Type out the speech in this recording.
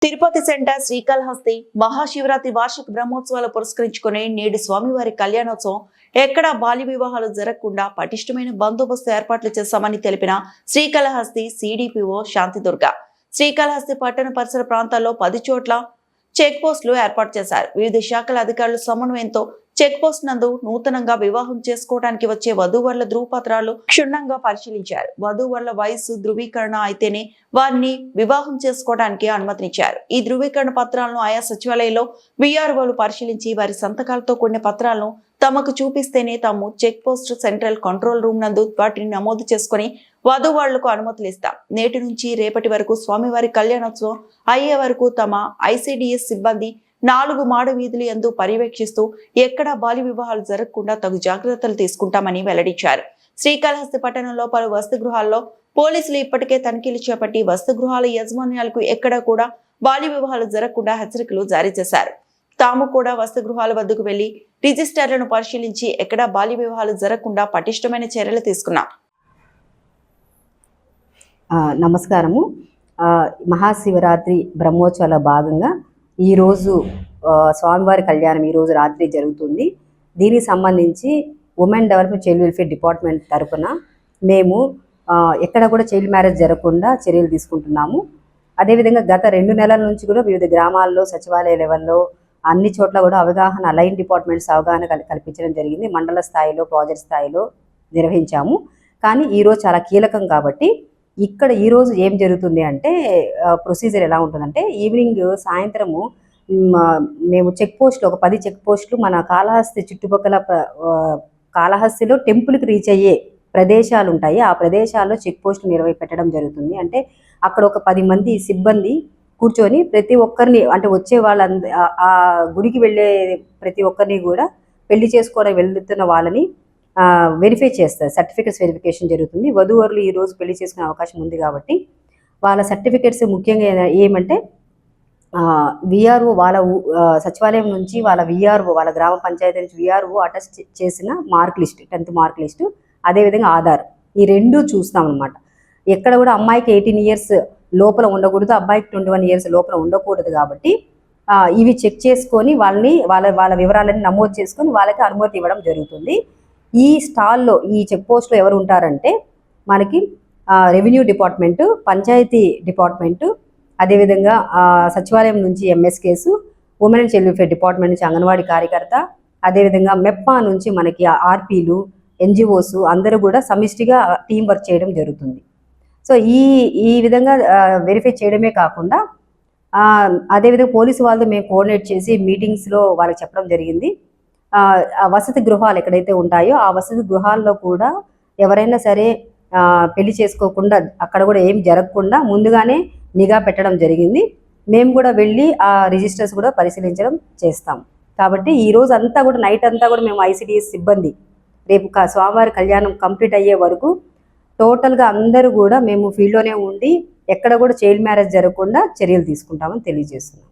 Tirupati centre Srikalahasti Mahashivratri వార్షిక బ్రహ్మోత్సవాలు పురస్కరించుకుని నేడు స్వామివారి కళ్యాణోత్సవం ఎక్కడా బాల్య వివాహాలు జరగకుండా పటిష్టమైన బందోబస్తు ఏర్పాట్లు చేశామని తెలిపిన శ్రీకాళహస్తి సిడిపిఓ శాంతిదుర్గ. శ్రీకాళహస్తి పట్టణ పరిసర ప్రాంతాల్లో 10 చోట్ల చెక్ పోస్టులు ఏర్పాటు చేశారు. వివిధ శాఖల అధికారుల సమన్వయంతో చెక్ పోస్ట్ నందు నూతనంగా వివాహం చేసుకోవడానికి వచ్చే వధూవరుల ధృవపత్రాలు క్షుణ్ణంగా పరిశీలించారు. వధూవరుల వయసు ధృవీకరణ అయితేనే వారిని వివాహం చేసుకోవడానికి అనుమతినిచ్చారు. ఈ ధృవీకరణ పత్రాలను ఆయా సచివాలయంలో విఆర్ఓలు పరిశీలించి వారి సంతకాలతో కూడిన పత్రాలను తమకు చూపిస్తేనే తాము check post central control room నందు వాటిని నమోదు చేసుకుని వధూవరులకు అనుమతులు ఇస్తాం. నేటి నుంచి రేపటి వరకు స్వామివారి కళ్యాణోత్సవం అయ్యే వరకు తమ ఐసిడిఎస్ సిబ్బంది 4 మాడ వీధులు యందు పర్యవేక్షిస్తూ ఎక్కడా బాల్య వివాహాలు జరగకుండా తగు జాగ్రత్తలు తీసుకుంటామని వెల్లడించారు. శ్రీకాళహస్తి పట్టణంలో పలు వసతి గృహాల్లో పోలీసులు ఇప్పటికే తనిఖీలు చేపట్టి వసతి గృహాల యాజమాన్యాలకు ఎక్కడా కూడా బాల్య వివాహాలు జరగకుండా హెచ్చరికలు జారీ చేశారు. తాము కూడా వసతి గృహాల వద్దకు వెళ్లి రిజిస్టర్లను పరిశీలించి ఎక్కడా బాల్య వివాహాలు జరగకుండా పటిష్టమైన చర్యలు తీసుకున్నాం. నమస్కారము. మహాశివరాత్రి బ్రహ్మోత్సవాల భాగంగా ఈరోజు స్వామివారి కళ్యాణం ఈరోజు రాత్రి జరుగుతుంది. దీనికి సంబంధించి women development child welfare department తరఫున మేము ఎక్కడ కూడా చైల్డ్ మ్యారేజ్ జరగకుండా చర్యలు తీసుకుంటున్నాము. అదేవిధంగా గత 2 నెలల నుంచి కూడా వివిధ గ్రామాల్లో సచివాలయ లెవెల్లో అన్ని చోట్ల కూడా అవగాహన అలైన్ డిపార్ట్మెంట్స్ అవగాహన కల్పించడం జరిగింది. మండల స్థాయిలో ప్రాజెక్ట్ స్థాయిలో నిర్వహించాము. కానీ ఈరోజు చాలా కీలకం కాబట్టి ఇక్కడ ఈరోజు ఏం జరుగుతుంది అంటే ప్రొసీజర్ ఎలా ఉంటుందంటే ఈవినింగ్ సాయంత్రము మేము చెక్ పోస్టులు ఒక 10 చెక్ పోస్టులు మన కాళహస్తి చుట్టుపక్కల కాళహస్తిలో టెంపుల్కి రీచ్ అయ్యే ప్రదేశాలు ఉంటాయి. ఆ ప్రదేశాల్లో చెక్ పోస్టులు పెట్టడం జరుగుతుంది. అంటే అక్కడ ఒక 10 మంది సిబ్బంది కూర్చొని ప్రతి ఒక్కరిని అంటే వచ్చే ఆ గుడికి వెళ్ళే ప్రతి ఒక్కరిని కూడా పెళ్లి చేసుకోవడం వెళ్తున్న వాళ్ళని వెరిఫై చేస్తారు. సర్టిఫికెట్స్ వెరిఫికేషన్ జరుగుతుంది. వధూవరులు ఈరోజు పెళ్లి చేసుకునే అవకాశం ఉంది కాబట్టి వాళ్ళ సర్టిఫికెట్స్ ముఖ్యంగా ఏమంటే విఆర్ఓ వాళ్ళ సచివాలయం నుంచి వాళ్ళ విఆర్ఓ వాళ్ళ గ్రామ పంచాయతీ నుంచి విఆర్ఓ అటెస్ట్ చేసిన mark list 10th mark list అదేవిధంగా ఆధార్ ఈ 2 చూస్తాం అనమాట. ఎక్కడ కూడా అమ్మాయికి 18 years లోపల ఉండకూడదు, అబ్బాయికి 21 years లోపల ఉండకూడదు. కాబట్టి ఇవి చెక్ చేసుకొని వాళ్ళ వివరాలని నమోదు చేసుకొని వాళ్ళకి అనుమతి ఇవ్వడం జరుగుతుంది. ఈ స్టాల్లో ఈ చెక్ పోస్ట్లో ఎవరు ఉంటారంటే మనకి రెవెన్యూ డిపార్ట్మెంటు, పంచాయతీ డిపార్ట్మెంటు, అదేవిధంగా సచివాలయం నుంచి ఎంఎస్కేసు, women and child welfare department నుంచి అంగన్వాడీ కార్యకర్త, అదేవిధంగా మెప్పా నుంచి మనకి ఆర్పీలు, ఎన్జిఓస్ అందరూ కూడా సమిష్టిగా టీం వర్క్ చేయడం జరుగుతుంది. సో ఈ విధంగా వెరిఫై చేయడమే కాకుండా అదేవిధంగా పోలీసు వాళ్ళతో మేము కోఆర్డినేట్ చేసి మీటింగ్స్లో వాళ్ళకి చెప్పడం జరిగింది. వసతి గృహాలు ఎక్కడైతే ఉంటాయో ఆ వసతి గృహాల్లో కూడా ఎవరైనా సరే పెళ్లి చేసుకోకుండా అక్కడ కూడా ఏం జరగకుండా ముందుగానే నిఘా పెట్టడం జరిగింది. మేము కూడా వెళ్ళి ఆ రిజిస్టర్స్ కూడా పరిశీలించడం చేస్తాం. కాబట్టి ఈరోజు అంతా కూడా నైట్ అంతా కూడా మేము ఐసిడిఎస్ సిబ్బంది రేపు స్వామివారి కళ్యాణం కంప్లీట్ అయ్యే వరకు టోటల్గా అందరూ కూడా మేము ఫీల్డ్లోనే ఉండి ఎక్కడ కూడా చైల్డ్ మ్యారేజ్ జరగకుండా చర్యలు తీసుకుంటామని తెలియజేస్తున్నాం.